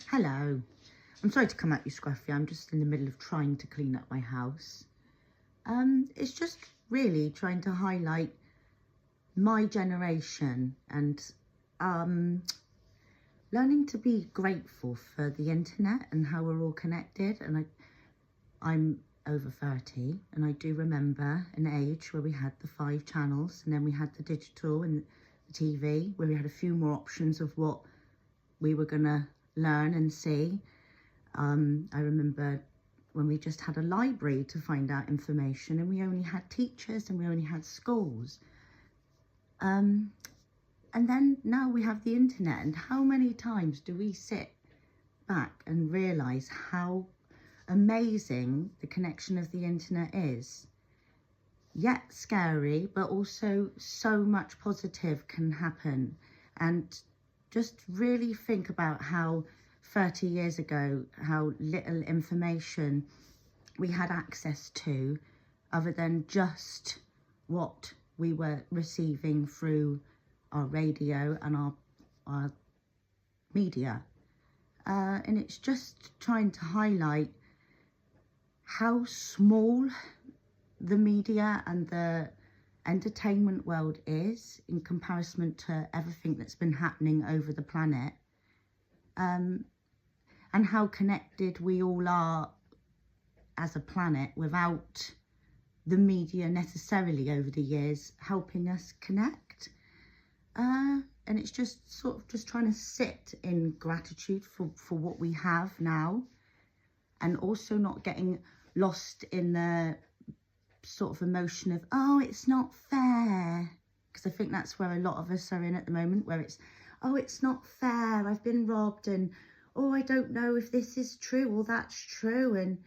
Hello. I'm sorry to come at you scruffy. I'm just in the middle of trying to clean up my house. It's just really trying to highlight my generation and learning to be grateful for the internet and how we're all connected. And I'm over 30 and I do remember an age where we had the 5 channels and then we had the digital and the TV, where we had a few more options of what we were gonna learn and see. I remember when we just had a library to find out information, and we only had teachers and we only had schools. And then now we have the internet, and how many times do we sit back and realise how amazing the connection of the internet is? Yet scary, but also so much positive can happen. And just really think about how 30 years ago, how little information we had access to other than just what we were receiving through our radio and our media. And it's just trying to highlight how small the media and the entertainment world is in comparison to everything that's been happening over the planet. And how connected we all are as a planet without the media necessarily over the years helping us connect. And it's just sort of just trying to sit in gratitude for what we have now, and also not getting lost in the sort of emotion of, oh, it's not fair. Because I think that's where a lot of us are in at the moment, where it's, oh, it's not fair, I've been robbed, and oh, I don't know if this is true or that's true, and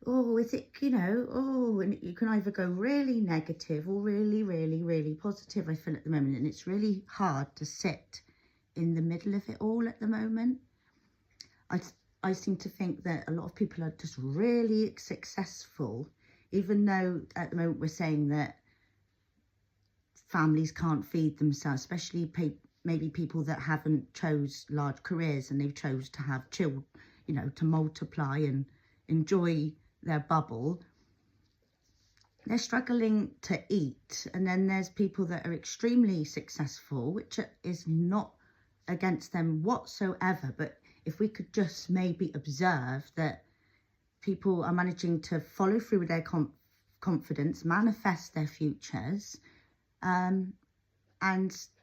oh, is it, you know, oh, and you can either go really negative or really, really, really positive, I feel, at the moment. And it's really hard to sit in the middle of it all at the moment. I seem to think that a lot of people are just really successful, even though at the moment we're saying that families can't feed themselves, especially maybe people that haven't chose large careers and they've chose to have children, you know, to multiply and enjoy their bubble. They're struggling to eat. And then there's people that are extremely successful, which is not against them whatsoever. But if we could just maybe observe that people are managing to follow through with their confidence, manifest their futures, and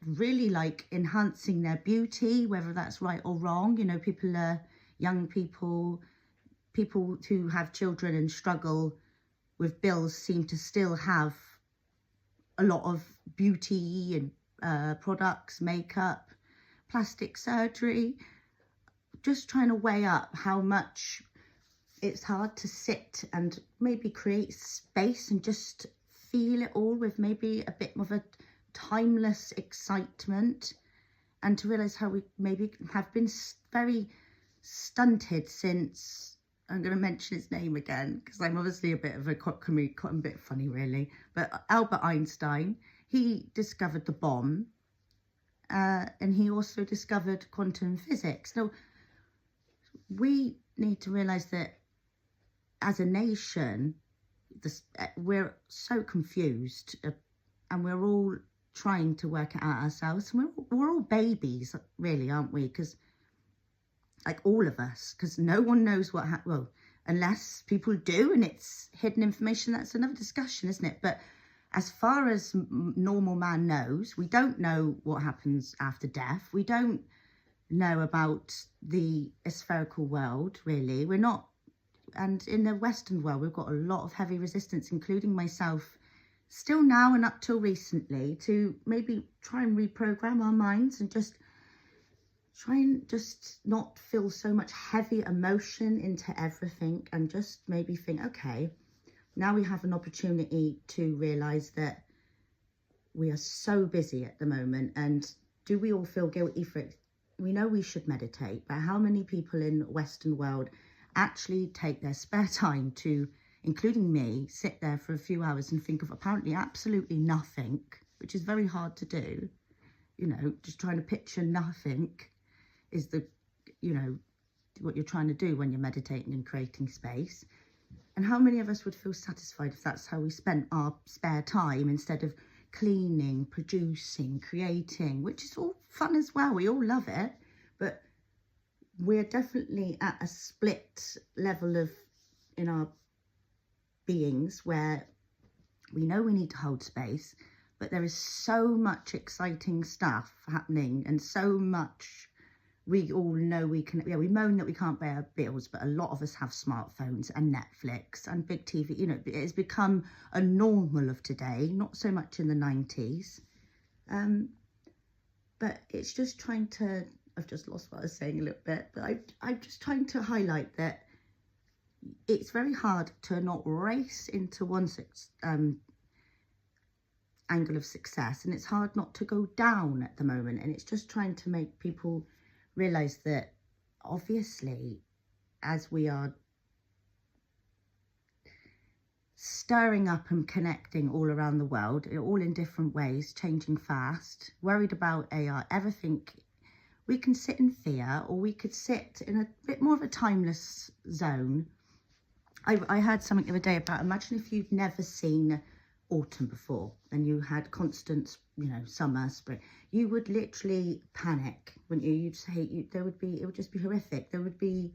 really like enhancing their beauty, whether that's right or wrong. You know, people are young people who have children and struggle with bills seem to still have a lot of beauty and products, makeup, plastic surgery. Just trying to weigh up how much it's hard to sit and maybe create space and just feel it all with maybe a bit of a timeless excitement, and to realise how we maybe have been very stunted since, I'm going to mention his name again because I'm obviously a bit of a bit funny really, but Albert Einstein, he discovered the bomb, and he also discovered quantum physics. Now we need to realise that as a nation, we're so confused, and we're all trying to work it out ourselves. And we're all babies, really, aren't we? Because, like, all of us, because no one knows what well, unless people do, and it's hidden information. That's another discussion, isn't it? But as far as normal man knows, we don't know what happens after death. We don't know about the spherical world, really. We're not. And in the Western world, we've got a lot of heavy resistance, including myself, still now and up till recently, to maybe try and reprogram our minds and just try and just not feel so much heavy emotion into everything, and just maybe think, okay, now we have an opportunity to realise that we are so busy at the moment. And do we all feel guilty for it? We know we should meditate, but how many people in the Western world actually take their spare time to, including me, sit there for a few hours and think of apparently absolutely nothing, which is very hard to do. You know, just trying to picture nothing is the, you know, what you're trying to do when you're meditating and creating space. And how many of us would feel satisfied if that's how we spent our spare time, instead of cleaning, producing, creating, which is all fun as well. We all love it, but we're definitely at a split level of in our beings where we know we need to hold space, but there is so much exciting stuff happening, and so much we all know we can, we moan that we can't pay our bills, but a lot of us have smartphones and Netflix and big TV. You know, it's become a normal of today, not so much in the 90s. But it's just trying to, I've just lost what I was saying a little bit, but I'm just trying to highlight that it's very hard to not race into one angle of success, and it's hard not to go down at the moment. And it's just trying to make people realise that obviously, as we are stirring up and connecting all around the world, all in different ways, changing fast, worried about AI, ever think we can sit in fear, or we could sit in a bit more of a timeless zone? I heard something the other day about, imagine if you'd never seen autumn before and you had constant, you know, summer, spring. You would literally panic, wouldn't you? You'd say it would just be horrific. There would be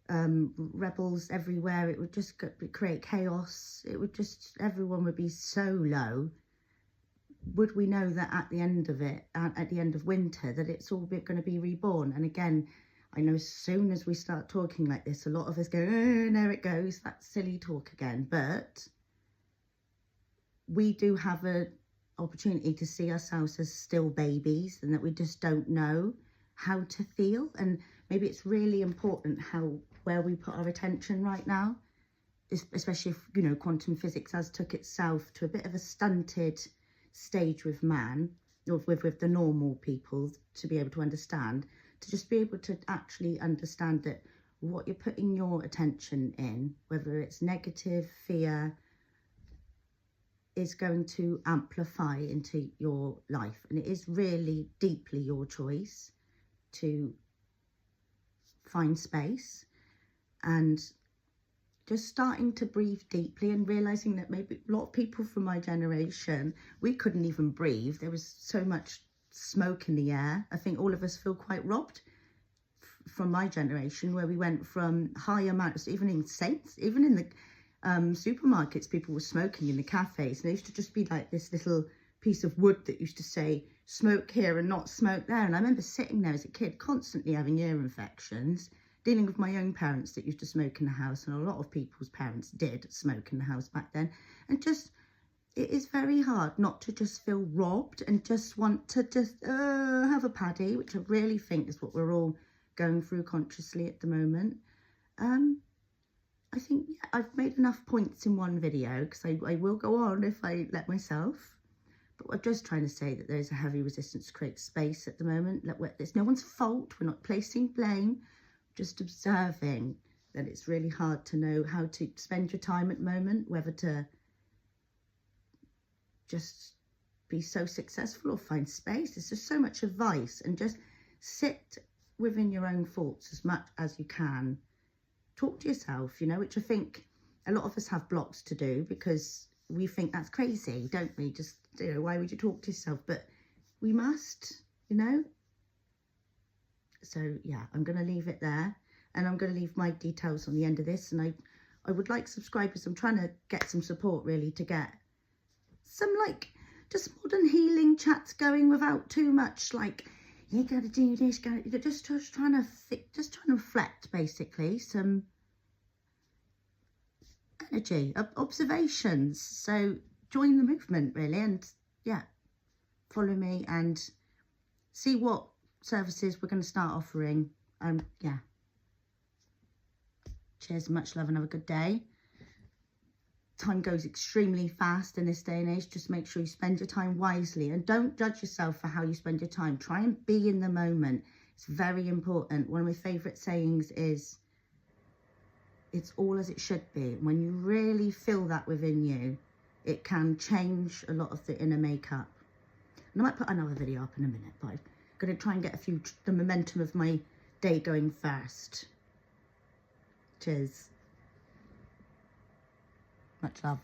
rebels everywhere. It would just create chaos. It would just, everyone would be so low. Would we know that at the end of it, at the end of winter, that it's all going to be reborn? And again, I know as soon as we start talking like this, a lot of us go, oh, there it goes, that silly talk again. But we do have an opportunity to see ourselves as still babies, and that we just don't know how to feel. And maybe it's really important where we put our attention right now, especially if, you know, quantum physics has took itself to a bit of a stunted stage with man, or with the normal people, to be able to understand, to just be able to actually understand that what you're putting your attention in, whether it's negative, fear, is going to amplify into your life. And it is really deeply your choice to find space, and just starting to breathe deeply, and realizing that maybe a lot of people from my generation, we couldn't even breathe. There was so much smoke in the air. I think all of us feel quite robbed from my generation, where we went from high amounts, even in the supermarkets, people were smoking in the cafes. There used to just be like this little piece of wood that used to say smoke here and not smoke there. And I remember sitting there as a kid, constantly having ear infections, dealing with my own parents that used to smoke in the house, and a lot of people's parents did smoke in the house back then. And just, it is very hard not to just feel robbed and just want to just have a paddy, which I really think is what we're all going through consciously at the moment. I think, yeah, I've made enough points in one video, because I will go on if I let myself. But I'm just trying to say that there's a heavy resistance to create space at the moment. It's no one's fault. We're not placing blame, just observing that it's really hard to know how to spend your time at the moment, whether to just be so successful or find space. There's just so much advice, and just sit within your own thoughts as much as you can. Talk to yourself, you know, which I think a lot of us have blocks to do, because we think that's crazy, don't we? Just, you know, why would you talk to yourself? But we must, you know. So yeah, I'm going to leave it there, and I'm going to leave my details on the end of this. And I would like subscribers. I'm trying to get some support, really, to get some like just modern healing chats going without too much like, you got to do this, just trying to reflect, basically, some energy, observations. So join the movement, really, and yeah, follow me and see what services we're going to start offering. Yeah. Cheers, much love, and have a good day. Time goes extremely fast in this day and age. Just make sure you spend your time wisely, and don't judge yourself for how you spend your time. Try and be in the moment. It's very important. One of my favourite sayings is, it's all as it should be. When you really feel that within you, it can change a lot of the inner makeup. And I might put another video up in a minute, but I'm going to try and get the momentum of my day going first. Cheers. Much love.